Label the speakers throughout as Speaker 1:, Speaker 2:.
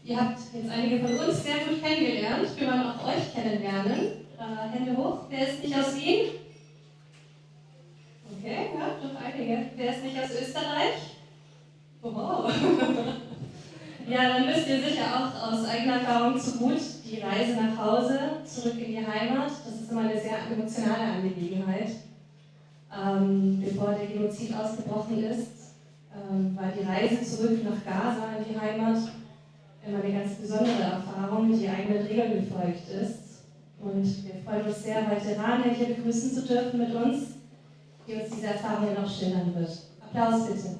Speaker 1: Ihr habt jetzt einige von uns sehr gut kennengelernt. Wir wollen auch euch kennenlernen. Hände hoch. Wer ist nicht aus Wien? Okay, ja, doch einige. Wer ist nicht aus Österreich? Wow. Ja, dann wisst ihr sicher auch aus eigener Erfahrung zu gut, die Reise nach Hause, zurück in die Heimat, das ist immer eine sehr emotionale Angelegenheit. Bevor der Genozid ausgebrochen ist, war die Reise zurück nach Gaza in die Heimat immer eine ganz besondere Erfahrung, die eigenen Regeln gefolgt ist. Und wir freuen uns sehr, heute Rana hier begrüßen zu dürfen mit uns, die uns diese Erfahrung noch schildern wird. Applaus bitte.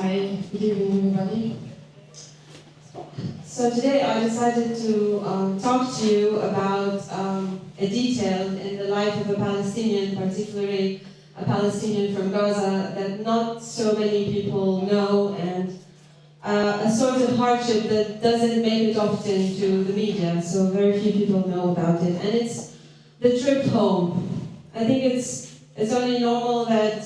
Speaker 2: Hi, good evening everybody. So today I decided to talk to you about a detail in the life of a Palestinian, particularly a Palestinian from Gaza, that not so many people know, and a sort of hardship that doesn't make it often to the media, so very few people know about it, and it's the trip home. I think it's only normal that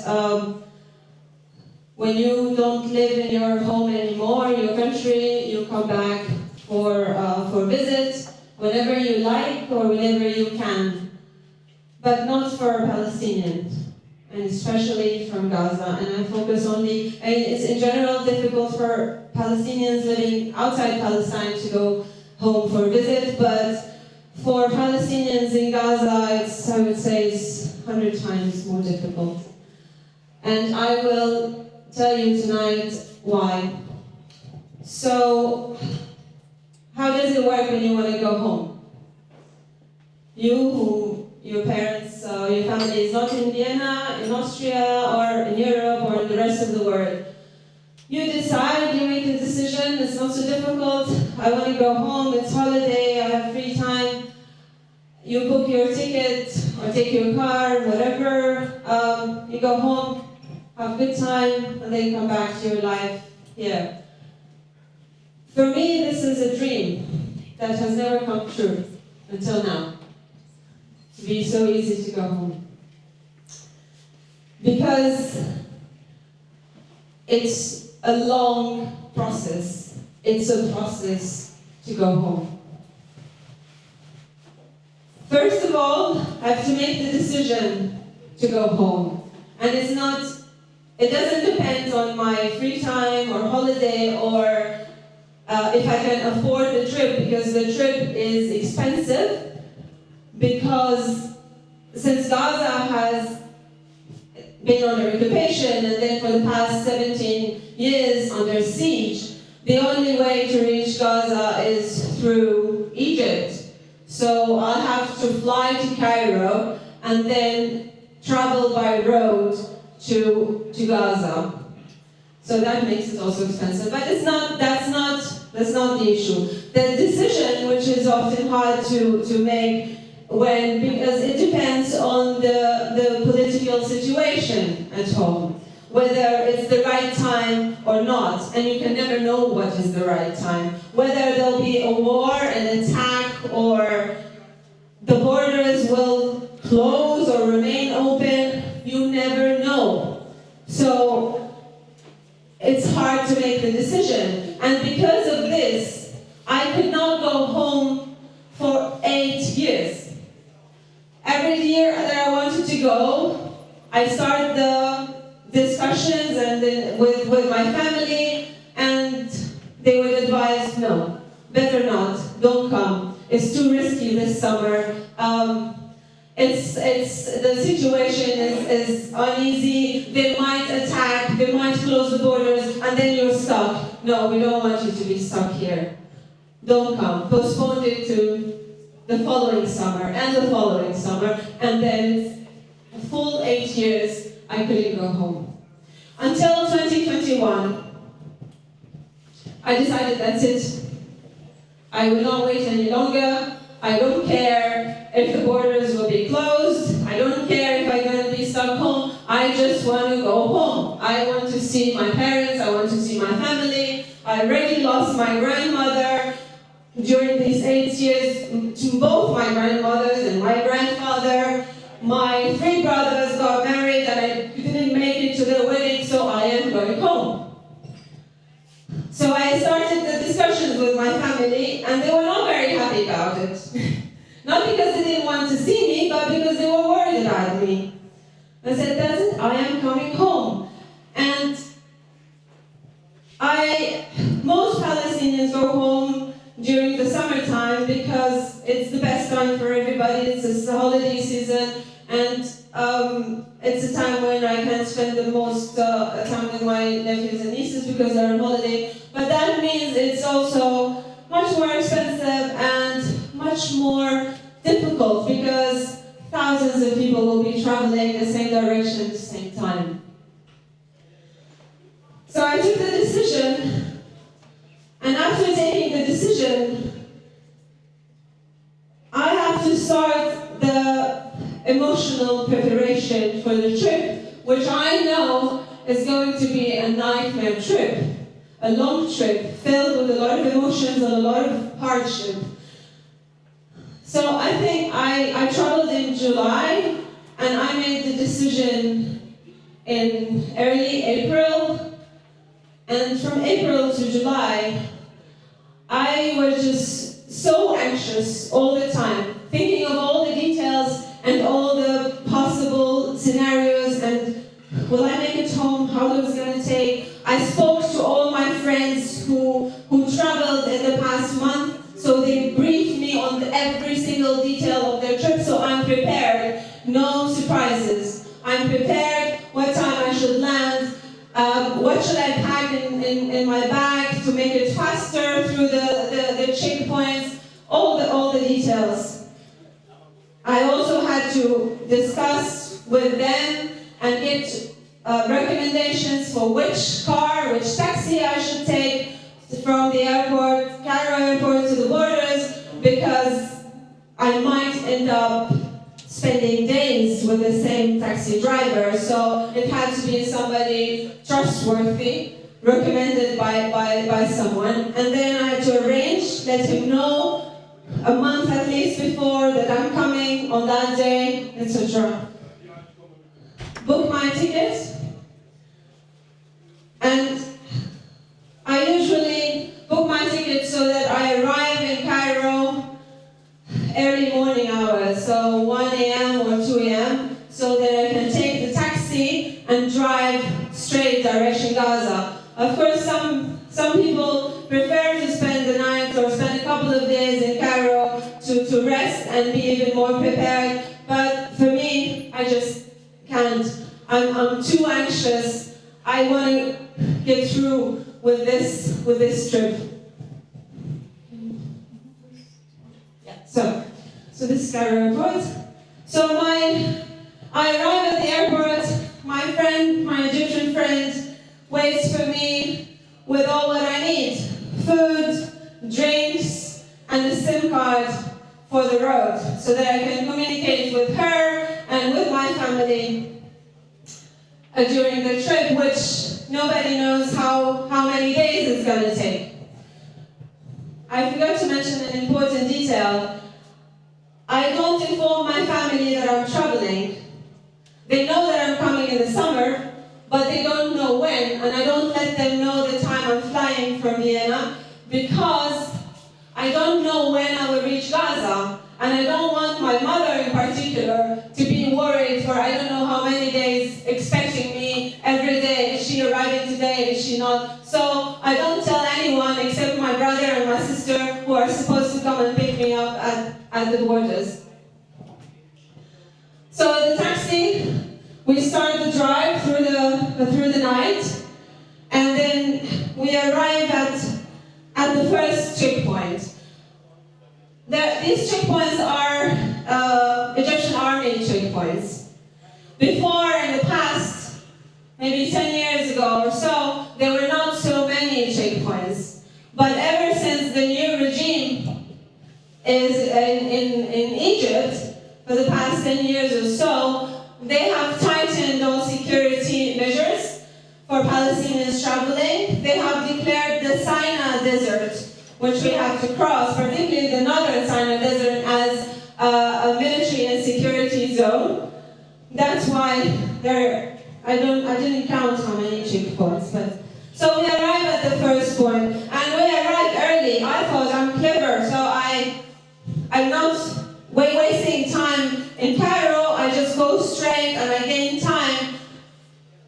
Speaker 2: when you don't live in your home anymore, your country, you come back for visit whenever you like or whenever you can, but not for Palestinians, and especially from Gaza. And I focus only, and it's in general difficult for Palestinians living outside Palestine to go home for visit, but for Palestinians in Gaza, I would say it's 100 times more difficult. And I will tell you tonight why. So, how does it work when you want to go home? Your parents, your family is not in Vienna, in Austria, or in Europe, or in the rest of the world. You decide, you make a decision, it's not so difficult. I want to go home, it's holiday, I have free time. You book your ticket, or take your car, whatever. You go home, have a good time, and then come back to your life here. For me, this is a dream that has never come true until now. To be so easy to go home. Because it's a long process. It's a process to go home. First of all, I have to make the decision to go home. And it doesn't depend on my free time or holiday or if I can afford the trip, because the trip is expensive, because since Gaza has been under occupation and then for the past 17 years under siege, the only way to reach Gaza is through Egypt. So I'll have to fly to Cairo and then travel by road to Gaza. So that makes it also expensive. But that's not the issue. The decision, which is often hard to make because it depends on the political situation at home, whether it's the right time or not, and you can never know what is the right time. Whether there'll be a war, an attack, or the borders will close or remain open, you never know. So it's hard to make the decision. And because of this, I could not go home for 8 years. Every year that I wanted to go, I start the discussions and with my family, and they would advise, no, better not, don't come. It's too risky this summer. The situation is uneasy. They might attack, they might close the borders, and then you're stuck. No, we don't want you to be stuck here. Don't come. Postpone it to the following summer, and the following summer, and then a full 8 years, I couldn't go home. Until 2021, I decided that's it. I will not wait any longer. I don't care if the borders will be closed. I don't care if I'm going to be stuck home. I just want to go home. I want to see my parents. I want to see my family. I already lost my grandmother during these 8 years, to both my grandmothers and my grandfather. My 3 brothers got Not because they didn't want to see me, but because they were worried about me. I said, that's it, I am coming home. And most Palestinians go home during the summertime because it's the best time for everybody. It's the holiday season, and it's a time when I can spend the most time with my nephews and nieces because they're on holiday. But that means it's also much more expensive and much more difficult because thousands of people will be traveling the same direction at the same time. So I took the decision, and after taking the decision, I have to start the emotional preparation for the trip, which I know is going to be a nightmare trip, a long trip filled with a lot of emotions and a lot of hardship. So I think I traveled in July, and I made the decision in early April. And from April to July, I was just so anxious all the time, thinking of all the details and all the possible scenarios and will I make it home, how long it's going to take. I spoke to all my friends who traveled in the past month, so they briefed me on every single detail of their trip, so I'm prepared. No surprises. I'm prepared what time I should land. What should I pack in my bag to make it faster through the checkpoints, all the details. I also had to discuss with them and get recommendations for which car, which taxi I should take from the airport, Cairo airport to the borders, because I might end up spending days with the same taxi driver, so it had to be somebody trustworthy, recommended by someone, and then I had to arrange, let him know a month at least before that I'm coming on that day, etc. Book my ticket, and I usually book my ticket so that I arrive in Cairo early morning hours, so 1 a.m. or 2 a.m., so that I can take the taxi and drive straight direction Gaza. Of course, some people prefer to spend the night or spend a couple of days in Cairo to rest and be even more prepared, but for me, I just can't. I'm too anxious. I want to get through with this trip. So this is Cairo Airport. So I arrive at the airport. My Egyptian friend, waits for me with all what I need: food, drinks, and a SIM card for the road, so that I can communicate with her and with my family during the trip, which nobody knows how many days it's going to take. I forgot to mention an important detail. I don't inform my family that I'm traveling. They know that I'm coming in the summer, but they don't know when, and I don't let them know the time I'm flying from Vienna, because I don't know when I will reach Gaza, and I don't want my mother in particular to be worried for I don't know how many days, expecting me every day. Is she arriving today? Is she not? So I don't tell anyone except my brother and my sister, who are supposed to come and pick me up at the borders. So the taxi, we start the drive through the night, and then we arrive at the first checkpoint. These checkpoints are Egyptian army checkpoints. Before, in the past, maybe 10 years ago or so, there were not so many checkpoints. But ever since the new regime is in Egypt, for the past 10 years or so, they have tightened all security measures for Palestinians traveling. They have declared the Sinai Desert, which we have to cross, particularly the northern Sinai Desert, as a military and security zone. That's why I didn't count how many checkpoints, but so we arrive at the first point, and we arrived early. I thought I'm clever, so I'm not waiting straight and I gain time,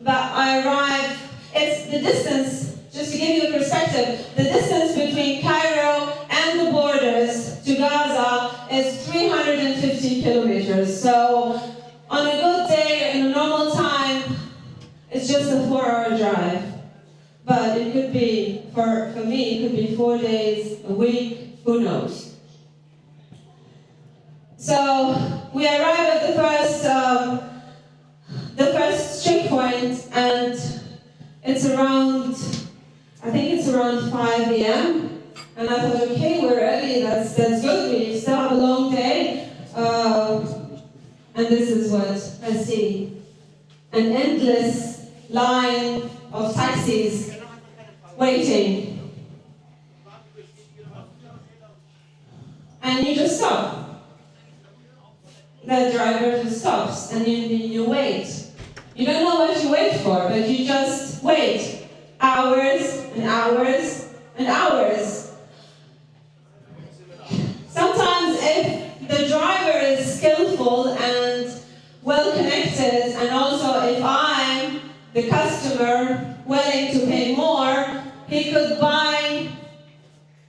Speaker 2: but I arrive, it's the distance, just to give you a perspective, the distance between Cairo and the borders to Gaza is 350 kilometers. So on a good day, in a normal time, it's just a 4-hour drive. But it could be, for me, it could be 4 days, a week, who knows. So we arrive at the first checkpoint, and it's around, I think it's around 5 a.m. And I thought, okay, we're early, that's good, we still have a long day. And this is what I see. An endless line of taxis waiting. And you just stop. The driver just stops and you wait. You don't know what you wait for, but you just wait. Hours and hours and hours. Sometimes if the driver is skillful and well connected, and also if I'm the customer willing to pay more, he could buy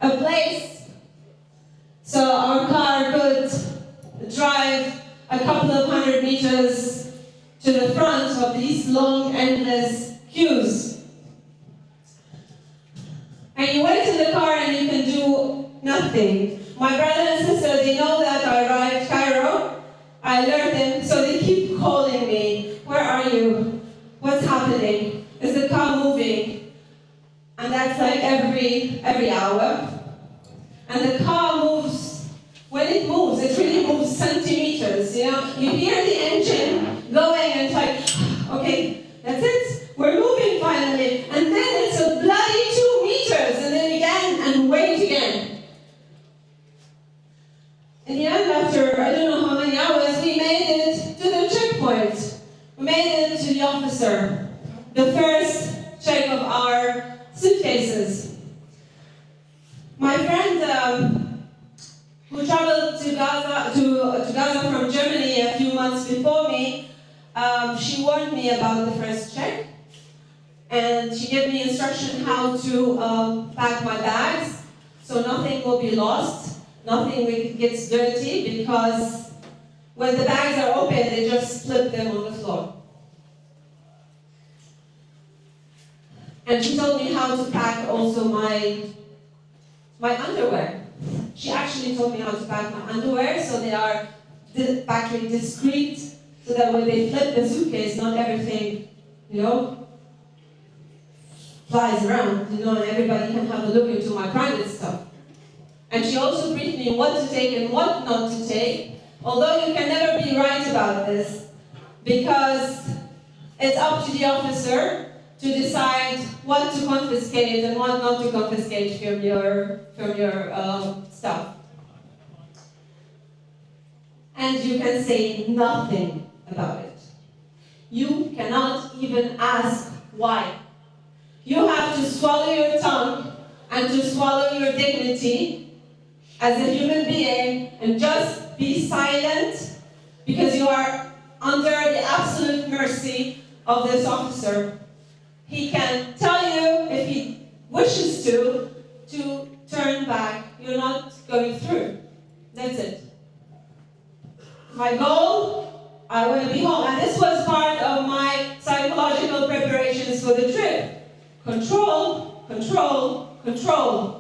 Speaker 2: a place. So our car could drive a couple of 100 meters to the front of these long, endless queues. And you wait in the car and you can do nothing. My brother and sister, they know that I arrived Cairo. I learned them, so they keep calling me. Where are you? What's happening? Is the car moving? And that's like every hour. And the car moves. When it moves, it really moves centimeters. You know, you hear the engine going, and it's like, okay, that's it. We're moving finally. And then it's a bloody 2 meters, and then again, and wait again. In the end, after I don't know how many hours, we made it to the checkpoint. We made it to the officer. The first check of our suitcases. My friend who traveled to Gaza from Germany a few months before me, she warned me about the first check. And she gave me instruction how to pack my bags so nothing will be lost. Nothing gets dirty, because when the bags are open, they just flip them on the floor. And she told me how to pack also my underwear. She actually told me how to pack my underwear so they are factory discreet, so that when they flip the suitcase, not everything, flies around, and everybody can have a look into my private stuff. And she also briefed me what to take and what not to take, although you can never be right about this, because it's up to the officer to decide what to confiscate and what not to confiscate from your stuff. And you can say nothing about it. You cannot even ask why. You have to swallow your tongue and to swallow your dignity as a human being and just be silent, because you are under the absolute mercy of this officer. He can tell you, if he wishes to turn back. You're not going through. That's it. My goal, I want to be home. And this was part of my psychological preparations for the trip. Control, control, control.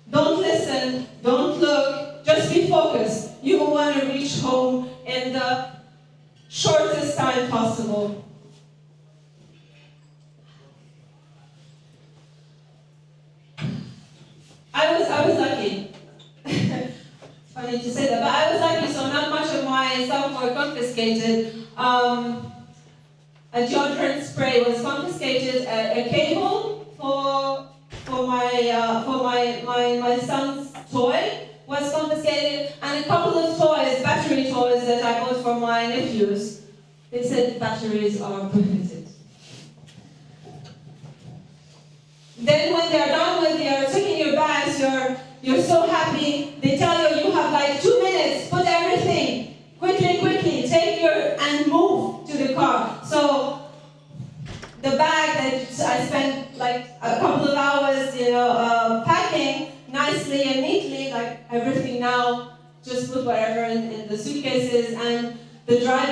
Speaker 2: Don't listen, don't look, just be focused. You want to reach home in the shortest time possible. I was lucky. It's funny to say that, but I was lucky, so not much of my stuff were confiscated. A deodorant spray was confiscated, a cable for my son's toy was confiscated, and a couple of toys, battery toys that I bought for my nephews. They said batteries are prohibited. Then when they're done with checking your bags, you're so happy. They tell you have like 2 minutes, put everything, quickly, take your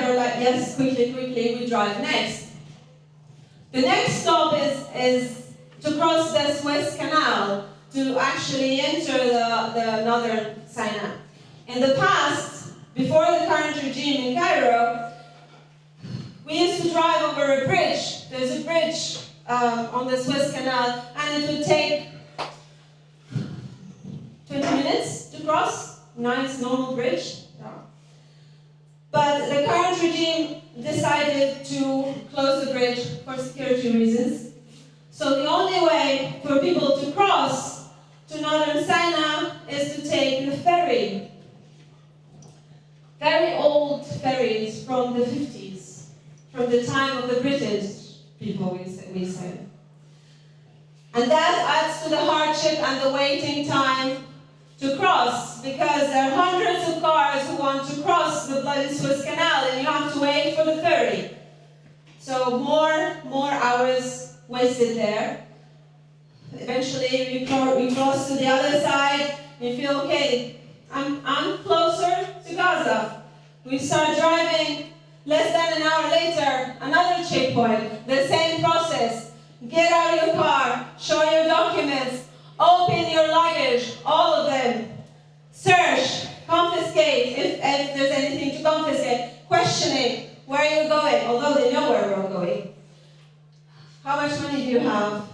Speaker 2: driver like, yes, quickly, we drive next. The next stop is to cross the Suez Canal to actually enter the northern Sinai. In the past, before the current regime in Cairo, we used to drive over a bridge. There's a bridge on the Suez Canal, and it would take 20 minutes to cross. Nice, normal bridge. But the current regime decided to close the bridge for security reasons. So the only way for people to cross to northern Sinai is to take the ferry. Very old ferries from the 50s, from the time of the British people, we say. And that adds to the hardship and the waiting time to cross, because there are hundreds of cars who want to cross the bloody Suez Canal, and you have to wait for the ferry. So more hours wasted there. Eventually, we cross to the other side. You feel okay. I'm closer to Gaza. We start driving. Less than an hour later, another checkpoint. The same process. Get out of your car. Show your documents. Open your luggage, all of them. Search, confiscate, if there's anything to confiscate. Questioning, where are you going? Although they know where we're going. How much money do you have?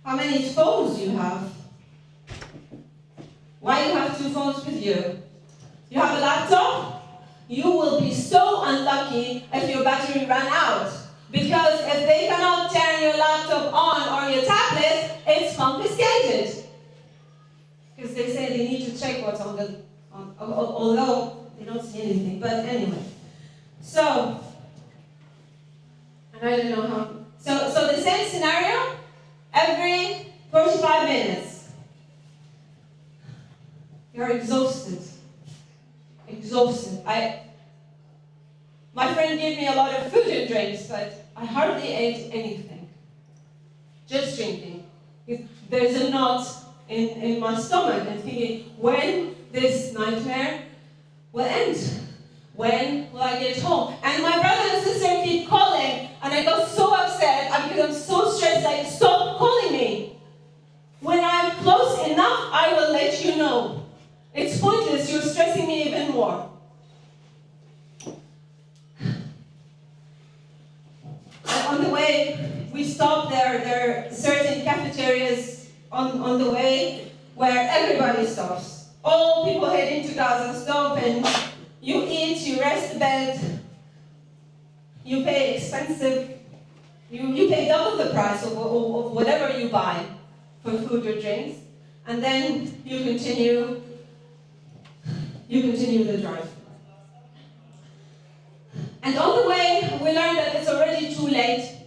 Speaker 2: How many phones do you have? Why you have 2 phones with you? You have a laptop? You will be so unlucky if your battery ran out. Because if they cannot turn your laptop on or your tablet, it's confiscated. Because they say they need to check what's although they don't see anything. But anyway. So, and I don't know how. So the same scenario, every 45 minutes. You're exhausted. Exhausted. My friend gave me a lot of food and drinks, but I hardly ate anything. Just drinking. There's a knot in my stomach and thinking, when this nightmare will end? When will I get home? And my brother and sister keep calling, and I got so upset because I'm so stressed, like, stop calling me. When I'm close enough, I will let you know. It's pointless, you're stressing me even more. On the way, we stopped there. There are certain cafeterias on the way where everybody stops. All people heading to Gaza stop, and you eat, you rest the bed, you pay expensive, you pay double the price of whatever you buy for food or drinks, and then you continue the drive. And on the way, we learned that it's already too late.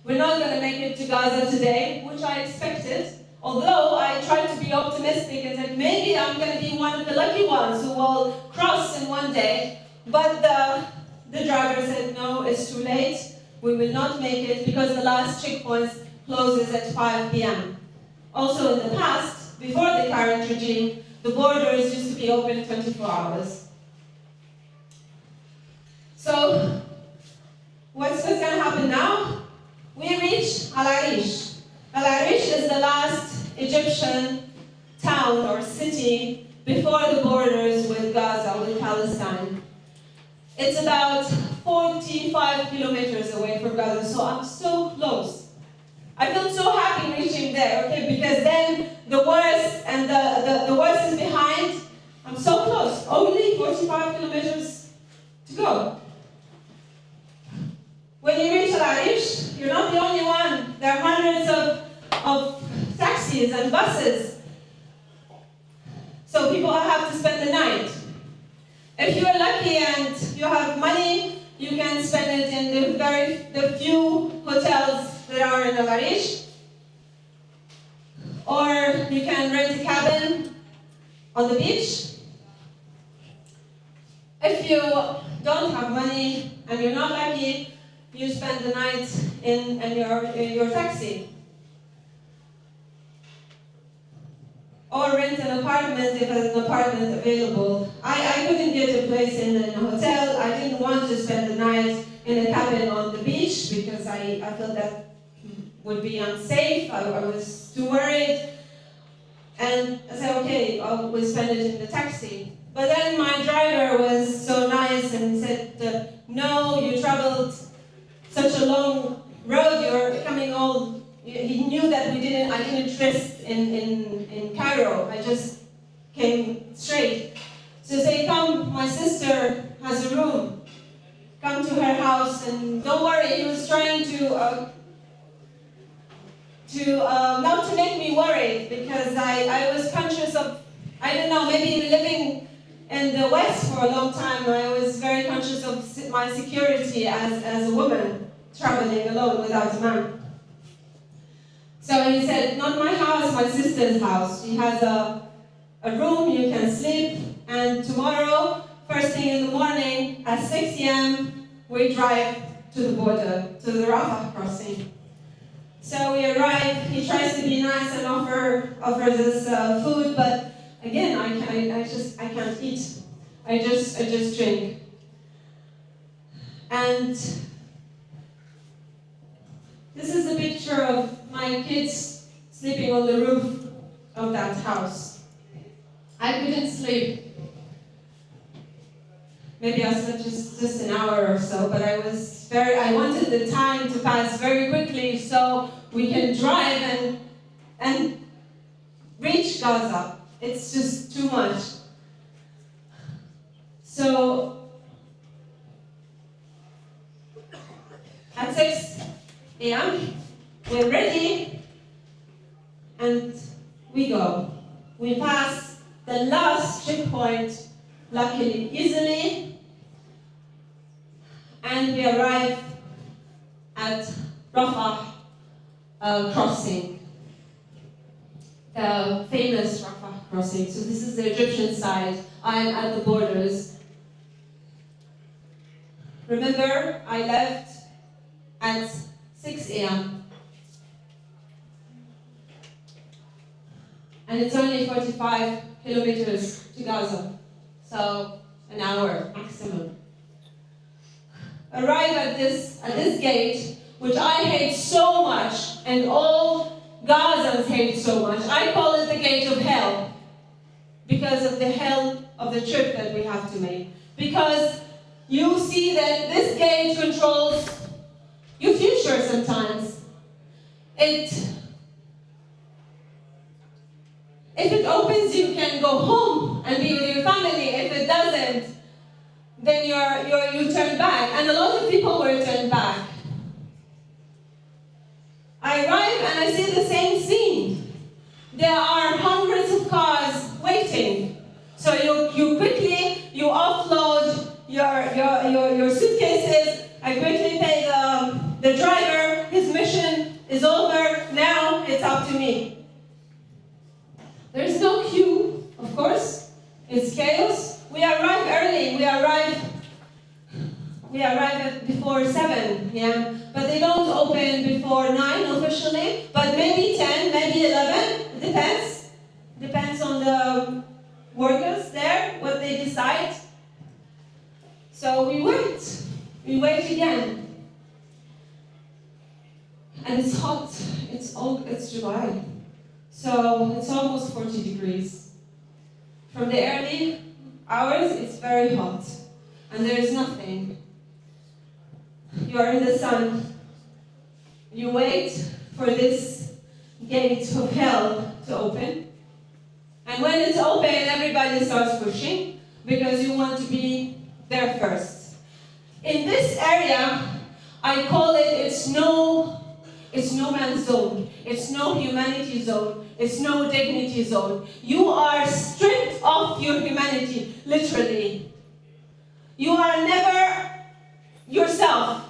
Speaker 2: We're not going to make it to Gaza today, which I expected. Although I tried to be optimistic and said, maybe I'm going to be one of the lucky ones who will cross in one day. But the driver said, no, it's too late. We will not make it because the last checkpoint closes at 5 p.m. Also in the past, before the current regime, the borders used to be open 24 hours. So, what's going to happen now? We reach Al Arish. Al Arish is the last Egyptian town or city before the borders with Gaza, with Palestine. It's about 45 kilometers away from Gaza, so I'm so close. I feel so happy reaching there, okay, because then the worst and the worst is behind. I'm so close, only 45 kilometers to go. When you reach Al Arish, you're not the only one. There are hundreds of taxis and buses. So people have to spend the night. If you're lucky and you have money, you can spend it in the few hotels that are in Al Arish. Or you can rent a cabin on the beach. If you don't have money and you're not lucky, you spend the night in your taxi. or rent an apartment if there's an apartment available. I couldn't get a place in a hotel. I didn't want to spend the night in a cabin on the beach because I felt that would be unsafe. I was too worried. And I said, okay, we'll spend it in the taxi. But then my driver was so nice and said, no, you traveled such a long road, you're coming all. He knew that I didn't rest in Cairo. I just came straight. So he said, come, my sister has a room. Come to her house and don't worry. He was trying to not to make me worried because I was conscious of, I don't know, maybe living in the West for a long time, I was very conscious of my security as a woman traveling alone without a man. So he said, not my house, my sister's house. She has a room, you can sleep, and tomorrow, first thing in the morning, at 6 a.m., we drive to the border, to the Rafah crossing. So we arrive, he tries to be nice and offers us food, but again, I can't eat. I just drink. And this is a picture of my kids sleeping on the roof of that house. I couldn't sleep. Maybe I slept just an hour or so, but I wanted the time to pass very quickly so we can drive and reach Gaza. It's just too much. So at 6 a.m., we're ready, and we go. We pass the last checkpoint, luckily, easily, and we arrive at Rafah crossing, the famous Rafah crossing. So this is the Egyptian side. I'm at the borders. Remember, I left at 6 a.m. And it's only 45 kilometers to Gaza, so an hour maximum. Arrive at this gate, which I hate so much, and all Gazans hate so much. I call it the gate of hell, because of the hell of the trip that we have to make. Because you see that this gate controls your future sometimes. If it opens, you can go home and be with your family. If it doesn't, then you turn back. And a lot of people will turn back. I arrive and I see the same scene. There are hundreds of cars waiting. So you quickly offload your suitcases. I quickly pay the driver. His mission is over. Now it's up to me. There's no queue, of course. It's chaos. We arrive early. We arrive at before 7, yeah. But they don't open before 9 officially. But maybe 10, maybe 11. It depends. Depends on the workers there, what they decide. So we wait. We wait again. And it's hot. It's July. So it's almost 40 degrees. From the early hours, it's very hot. And there is nothing. You are in the sun. You wait for this gate of hell to open. And when it's open, everybody starts pushing because you want to be there first. In this area, I call it's no man's zone. It's no humanity zone. It's no dignity zone. You are stripped of your humanity, literally. You are never yourself.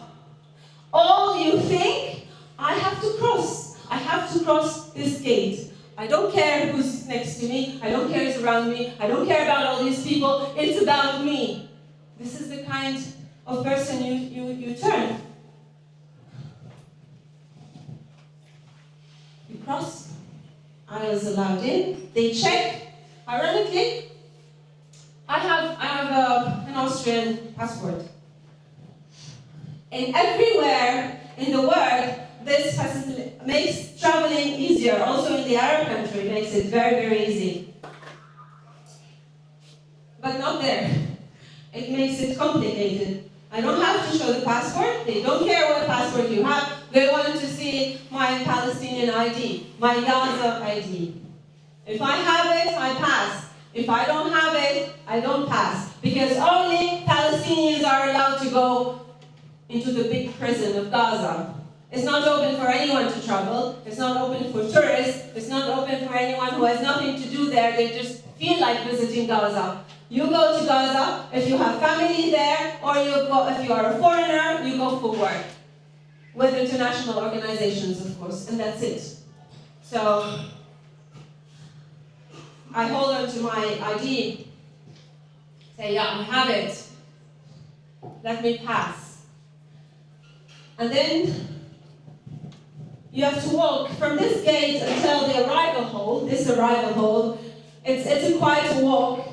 Speaker 2: All you think, I have to cross. I have to cross this gate. I don't care who's next to me. I don't care who's around me. I don't care about all these people. It's about me. This is the kind of person you turn. You cross. I was allowed in. They check. Ironically, I have an Austrian passport. And everywhere in the world, this makes traveling easier. Also in the Arab country, it makes it very, very easy. But not there. It makes it complicated. I don't have to show the passport. They don't care what passport you have. They want to see my Palestinian ID, my Gaza ID. If I have it, I pass. If I don't have it, I don't pass. Because only Palestinians are allowed to go into the big prison of Gaza. It's not open for anyone to travel. It's not open for tourists. It's not open for anyone who has nothing to do there. They just feel like visiting Gaza. You go to Gaza if you have family there, or if you are a foreigner, you go for work. With international organizations, of course, and that's it. So, I hold on to my ID, say, yeah, I have it. Let me pass. And then you have to walk from this gate until the arrival hall, this arrival hall. It's quite a walk.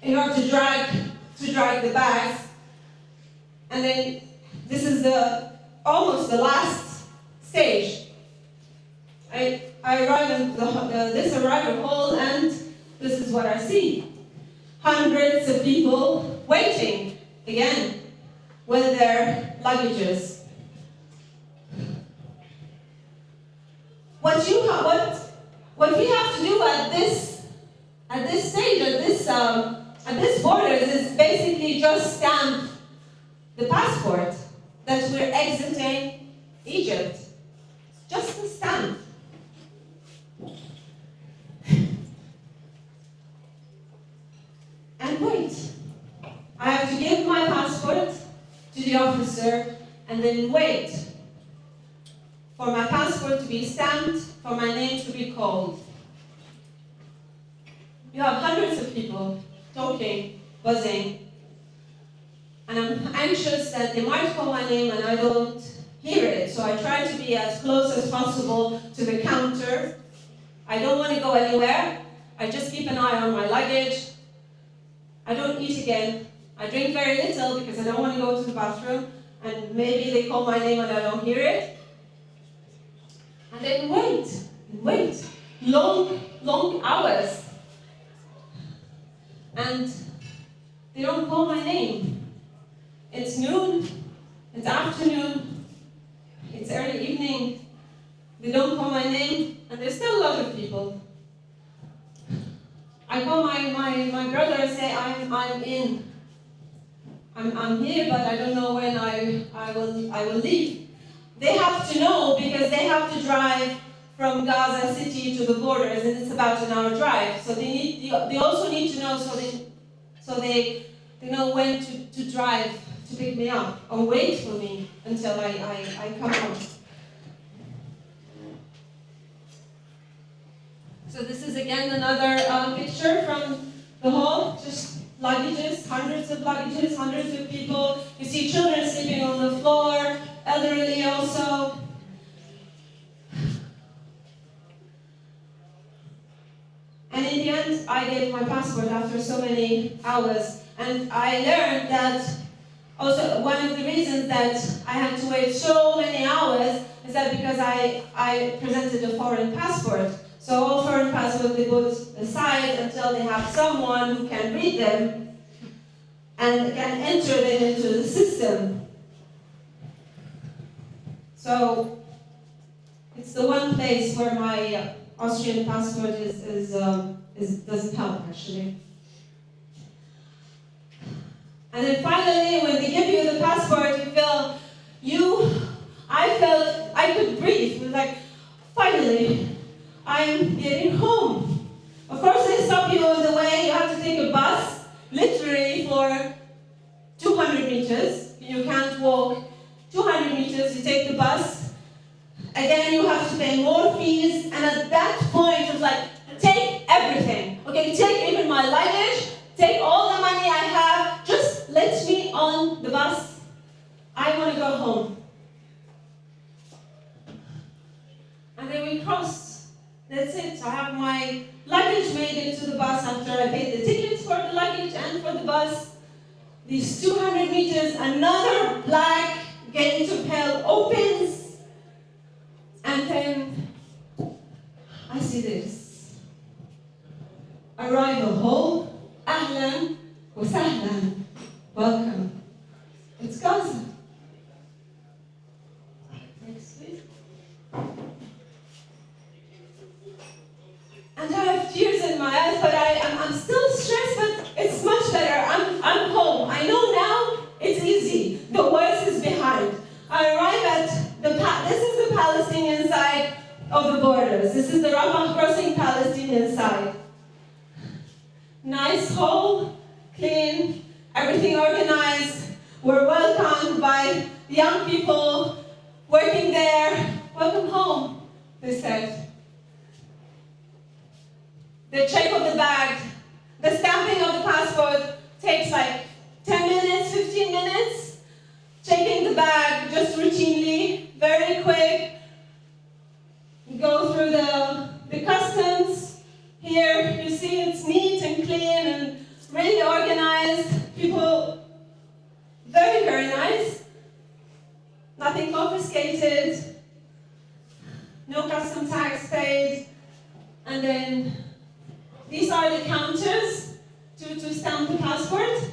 Speaker 2: You have to drag the bags. And then this is almost the last stage. I arrive in this arrival hall, and this is what I see. Hundreds of people waiting, again, with their luggages. What we have to do at this stage, at this borders, is basically just stamp the passport that we're exiting Egypt. Just a stamp. And wait. I have to give my passport to the officer and then wait for my passport to be stamped, for my name to be called. You have hundreds of people talking, buzzing, and I'm anxious that they might call my name and I don't hear it. So I try to be as close as possible to the counter. I don't want to go anywhere. I just keep an eye on my luggage. I don't eat again. I drink very little because I don't want to go to the bathroom, and maybe they call my name and I don't hear it. And then wait. Long hours. And they don't call my name. It's noon, it's afternoon, it's early evening. They don't call my name, and there's still a lot of people. I call my brother and say, I'm in. I'm here, but I don't know when I will leave. They have to know because they have to drive from Gaza City to the borders, and it's about an hour drive. So they also need to know so they know when to drive to pick me up or wait for me until I come home. So this is again another picture from the hall, just luggages, hundreds of luggages, hundreds of people. You see children sleeping on the floor, elderly also. And in the end, I gave my passport after so many hours. And I learned that also one of the reasons that I had to wait so many hours is that because I presented a foreign passport. So all foreign passports they put aside until they have someone who can read them and can enter them into the system. So it's the one place where my Austrian passport doesn't help actually. And then finally, when they give you the passport, I felt I could breathe. It was like, finally, I'm getting home. Of course, they stop you on the way. You have to take a bus, literally for 200 meters. You can't walk 200 meters. You take the bus. Again, you have to pay more fees. And at that point, it was like, take everything. Okay, take even my luggage. Take all the money I have. Just let me on the bus. I want to go home. And then we crossed. That's it. I made it to the bus after I paid the tickets for the luggage and for the bus. These 200 meters, another black gate of hell opens, and then I see this. Arrival hall, ahlan wa sahlan, welcome. It's Gaza. Next, please. And I have tears in my eyes, but I'm still stressed, but it's much better. I'm home. I know now it's easy. The worst is behind. I arrive at this is the Palestinian side of the borders. This is the Rafah crossing Palestinian side. Nice hall, clean, everything organized. We're welcomed by young people working there. Welcome home, they said. The check of the bag, the stamping of the passport takes like 10 minutes, 15 minutes. Checking the bag just routinely, very quick. Go through the customs. Here you see it's neat and clean and really organized. People, very, very nice. Nothing confiscated. No custom tax paid. And then these are the counters to stamp the passport.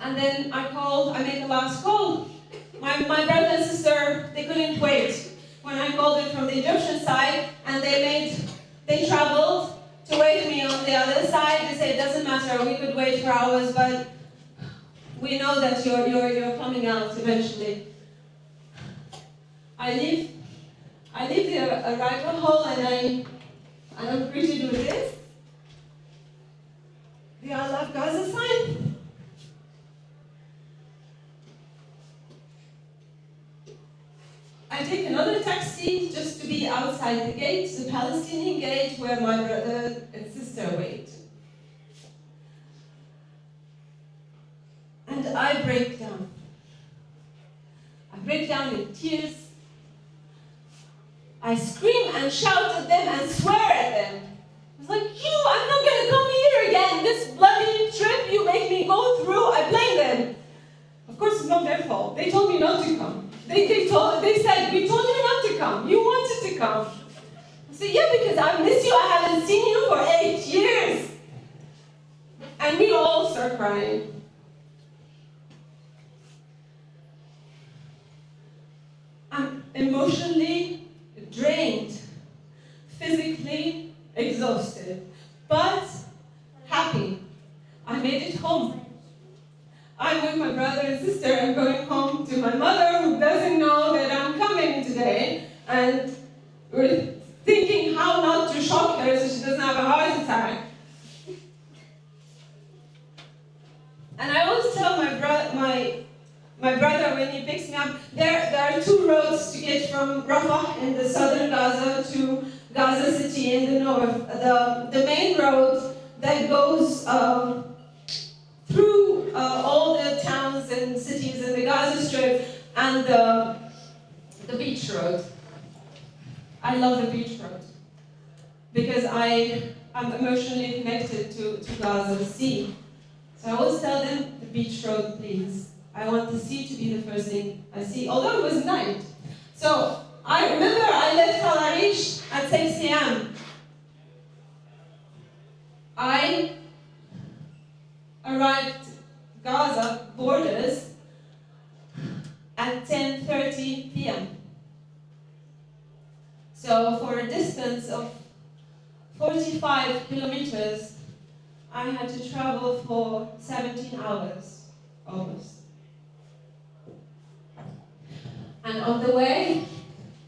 Speaker 2: And then I made the last call. My brother and sister, they couldn't wait. When I called it from the Egyptian side, and they traveled to wait me on the other side. They said, it doesn't matter, we could wait for hours, but we know that you're coming out eventually. I leave the arrival hall and I'm greeted with this. The I Love Gaza sign. I take another taxi just to be outside the gate, the Palestinian gate where my brother and sister wait. And I break down. I break down in tears. I scream and shout at them and swear at them. I was like, I'm not going to come here again. This bloody trip you make me go through, I blame them. Of course, it's not their fault. They told me not to come. They said, we told you not to come. You wanted to come. I said, yeah, because I miss you. I haven't seen you for 8 years. And we all start crying. I'm emotionally drained, physically exhausted, but happy. I made it home. I'm with my brother and sister. I'm going home to my mother, who doesn't know that I'm coming today, and we're thinking how not to shock her so she doesn't have a heart attack. And I always tell my brother when he picks me up, there are 2 roads to get from Rafah in the southern Gaza to Gaza City in the north. The main road that goes through all the towns and cities in the Gaza Strip, and the beach road. I love the beach road because I'm emotionally connected to Gaza Sea. So I always tell them, the beach road, please. I want the sea to be the first thing I see, although it was night. So I remember I left Al Arish at 6 p.m. I arrived Gaza borders at 10:30 p.m. So for a distance of 45 kilometers, I had to travel for 17 hours, almost. And on the way,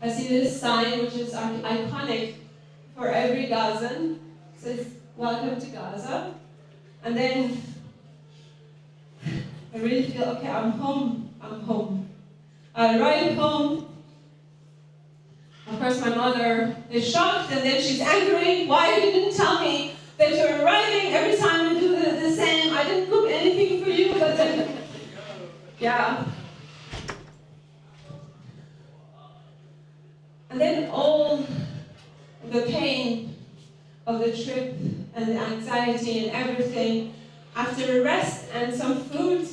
Speaker 2: I see this sign, which is iconic for every Gazan. It says, "Welcome to Gaza." And then I really feel, okay, I'm home. I arrive home. Of course, my mother is shocked, and then she's angry. Why you didn't tell me that you're arriving? Every time you do the same. I didn't cook anything for you, but then, yeah. And then all the pain of the trip and the anxiety and everything, after a rest and some food,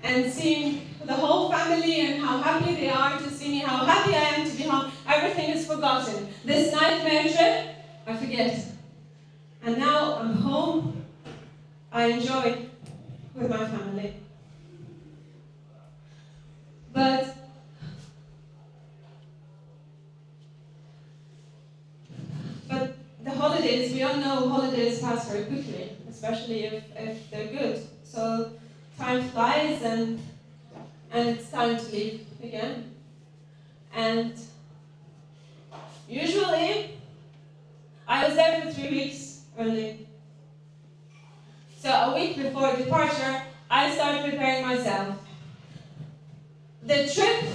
Speaker 2: and seeing the whole family and how happy they are to see me, how happy I am to be home, everything is forgotten. This nightmare trip, I forget. And now I'm home, I enjoy with my family. But the holidays, we all know holidays pass very quickly, especially if they're good. So time flies and it's time to leave again. And usually, I was there for 3 weeks only. So a week before departure, I started preparing myself. The trip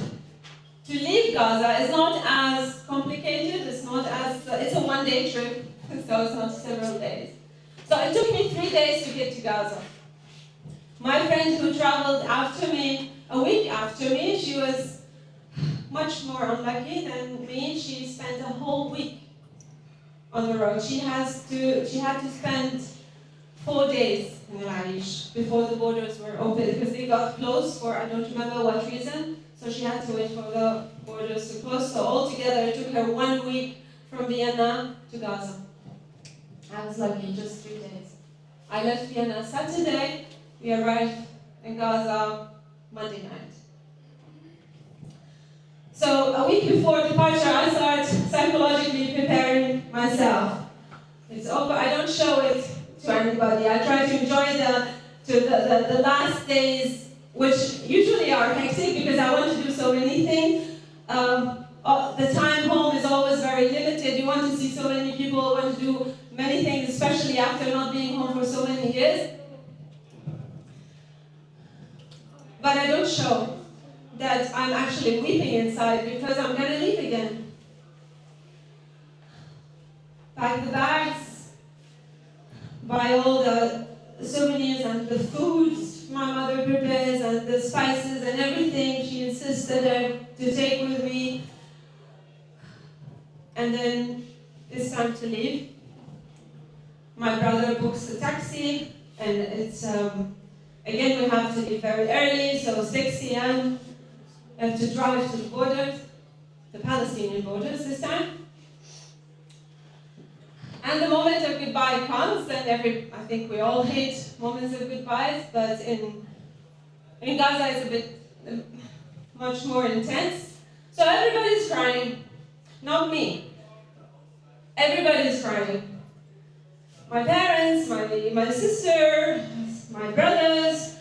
Speaker 2: to leave Gaza is not as complicated, it's a one-day trip, so it's not several days. So it took me 3 days to get to Gaza. My friend who traveled after me, a week after me, she was much more unlucky than me. She spent a whole week on the road. She had to spend 4 days in El Arish before the borders were open because they got closed for I don't remember what reason. So she had to wait for the borders to close. So altogether it took her 1 week from Vienna to Gaza. I was lucky, just 3 days. I left Vienna Saturday. We arrived in Gaza Monday night. So a week before departure, I start psychologically preparing myself. It's over. I don't show it to anybody. I try to enjoy the last days, which usually are hectic because I want to do so many things. The time home is always very limited. You want to see so many people, want to do many things, especially after not being home for so many years. But I don't show that I'm actually weeping inside because I'm going to leave again. Pack the bags, buy all the souvenirs and the foods my mother prepares and the spices and everything she insisted to take with me. And then it's time to leave. My brother books a taxi and it's again, we have to leave very early, so 6 a.m. We have to drive to the borders, the Palestinian borders this time. And the moment of goodbye comes, and I think we all hate moments of goodbyes, but in Gaza it's a bit much more intense. So everybody's crying, not me. Everybody's crying. My parents, my sister, my brothers,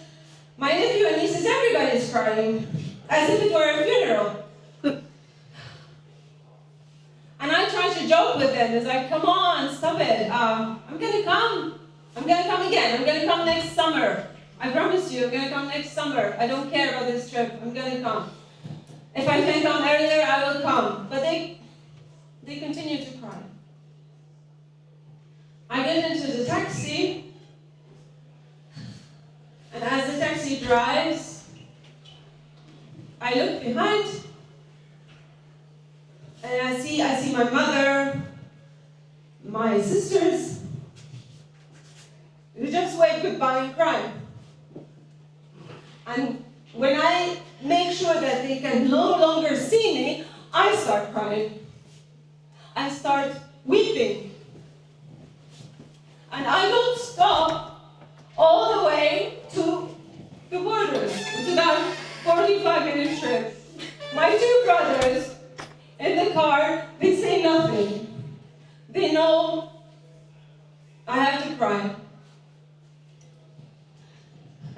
Speaker 2: my nephew and nieces, everybody's crying, as if it were a funeral. And I try to joke with them. It's like, come on, stop it. I'm going to come. I'm going to come again. I'm going to come next summer. I promise you, I'm going to come next summer. I don't care about this trip. I'm going to come. If I can come earlier, I will come. But they continue to cry. I get into the taxi, and as the taxi drives, I look behind, and I see my mother, my sisters. They just wave goodbye and cry. And when I make sure that they can no longer see me, I start crying. I start weeping. And I don't stop all the way to the borders. It's about 45-minute trip. My two brothers in the car, they say nothing. They know I have to cry.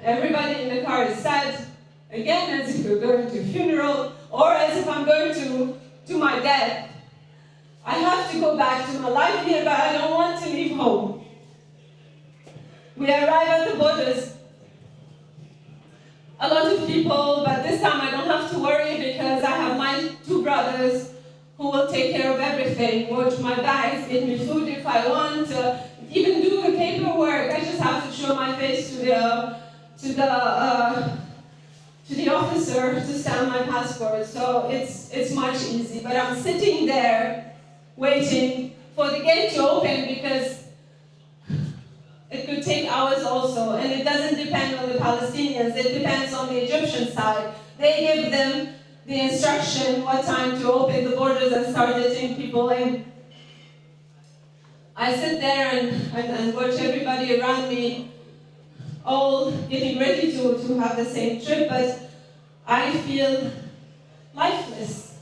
Speaker 2: Everybody in the car is sad, again as if we're going to a funeral, or as if I'm going to my death. I have to go back to my life here, but I don't want to leave home. We arrive at the borders. A lot of people, but this time I don't have to worry because I have my two brothers who will take care of everything, watch my bags, get me food if I want, even do the paperwork. I just have to show my face to the officer to stamp my passport. So it's much easier. But I'm sitting there waiting for the gate to open because it could take hours also, and it doesn't depend on the Palestinians, it depends on the Egyptian side. They give them the instruction what time to open the borders and start letting people in. I sit there and watch everybody around me all getting ready to have the same trip, but I feel lifeless.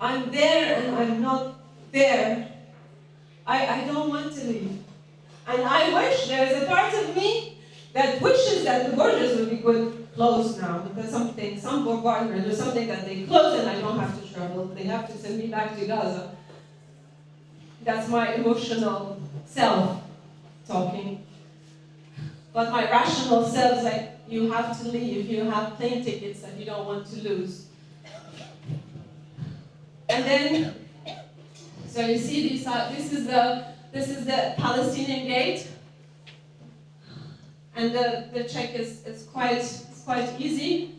Speaker 2: I'm there and I'm not there. I don't want to leave. And I wish, there's a part of me that wishes that the borders would be closed now, because some bombardment or something that they close and I don't have to travel. They have to send me back to Gaza. That's my emotional self talking. But my rational self is like, you have to leave. You have plane tickets that you don't want to lose. And then, so you see, this is the Palestinian gate, and the check is quite easy.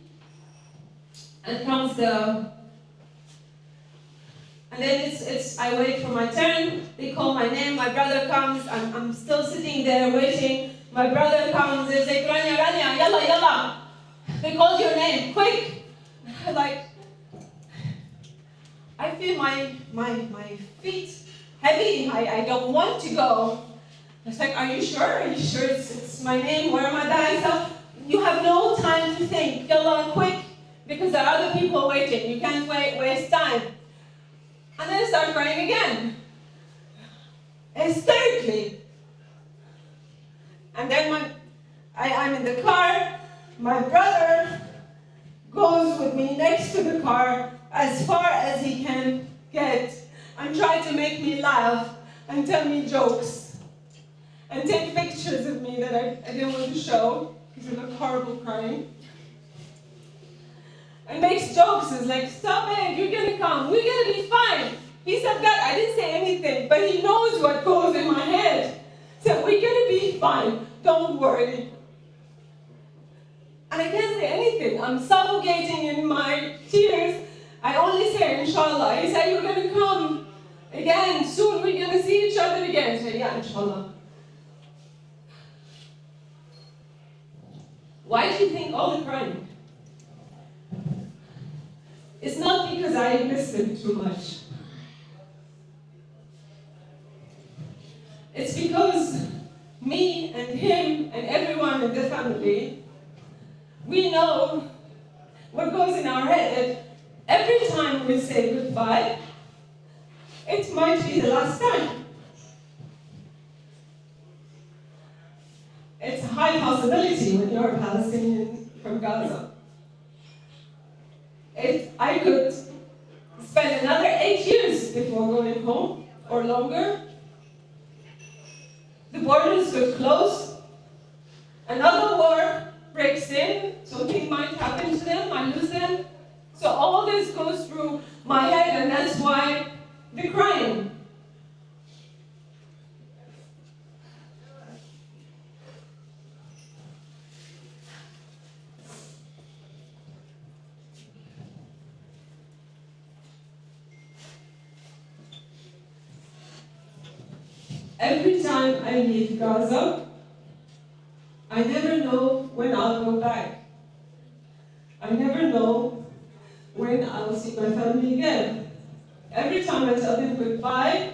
Speaker 2: And comes and then I wait for my turn. They call my name. My brother comes. I'm still sitting there waiting. My brother comes. They say, Rania, Rania, yalla, yalla. They called your name, quick. Like, I feel my feet heavy. I don't want to go. It's like, are you sure? Are you sure it's my name? Where are my bags? So you have no time to think. Yalla, quick, because there are other people waiting. You can't waste time. And then I start crying again, hysterically. And then I'm in the car. My brother goes with me next to the car as far as he can get and try to make me laugh and tell me jokes and take pictures of me that I didn't want to show because I look horrible crying. And makes jokes. It's like, stop it, you're gonna come, we're gonna be fine. He said that, I didn't say anything, but he knows what goes in my head. So we're gonna be fine, don't worry. And I can't say anything. I'm suffocating in my tears. I only say, inshallah. He said, you're gonna come again, soon we're gonna see each other again. I said, yeah, inshallah. Why do you think all the crying? It's not because I miss him too much. It's because me and him and everyone in the family, we know what goes in our head. Every time we say goodbye, it might be the last time. It's a high possibility when you're a Palestinian from Gaza. I could spend another 8 years before going home, or longer. The borders could close. Another war breaks in, something might happen to them, I lose them. So all this goes through my head, and that's why the crying. Every time I leave Gaza, I never know when I'll go back. I never know when I'll see my family again. Every time I tell them goodbye,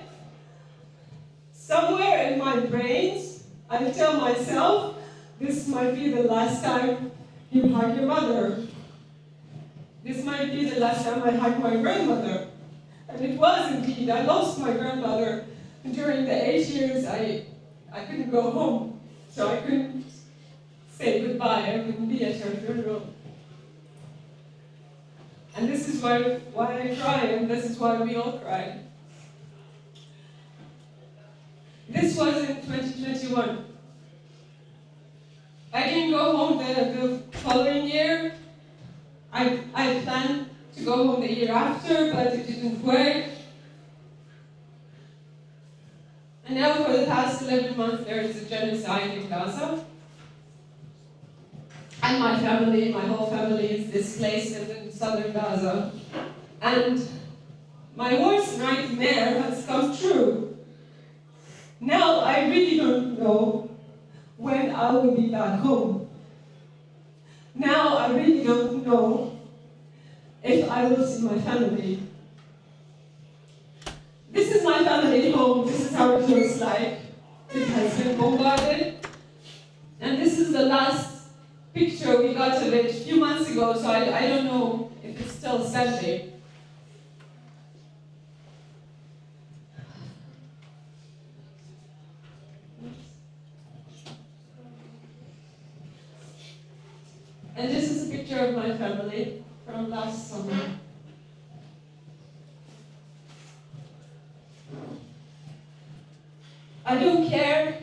Speaker 2: somewhere in my brains, I tell myself, this might be the last time you hug your mother. This might be the last time I hug my grandmother. And it was indeed. I lost my grandmother. During the 8 years, I couldn't go home, so I couldn't say goodbye. I couldn't be at her funeral. And this is why I cry, and this is why we all cry. This was in 2021. I didn't go home the following year. I planned to go home the year after, but it didn't work. And now for the past 11 months, there is a genocide in Gaza. And my whole family is displaced in southern Gaza. And My worst nightmare has come true. Now I really don't know when I will be back home. Now I really don't know if I will see my family. This is my family home. This is how it looks like. It has been bombarded. And this is the last picture we got of it a few months ago, so I don't know if it's still standing. And this is a picture of my family from last summer. I don't care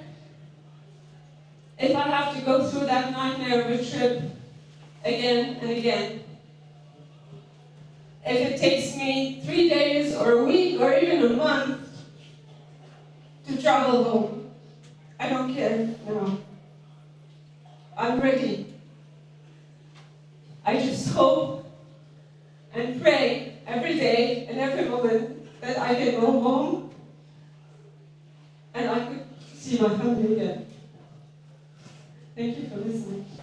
Speaker 2: if I have to go through that nightmare of a trip again and again. If it takes me 3 days or a week or even a month to travel home, I don't care now. I'm ready. I just hope and pray every day and every moment that I can go home and I could see my family again. Thank you for listening.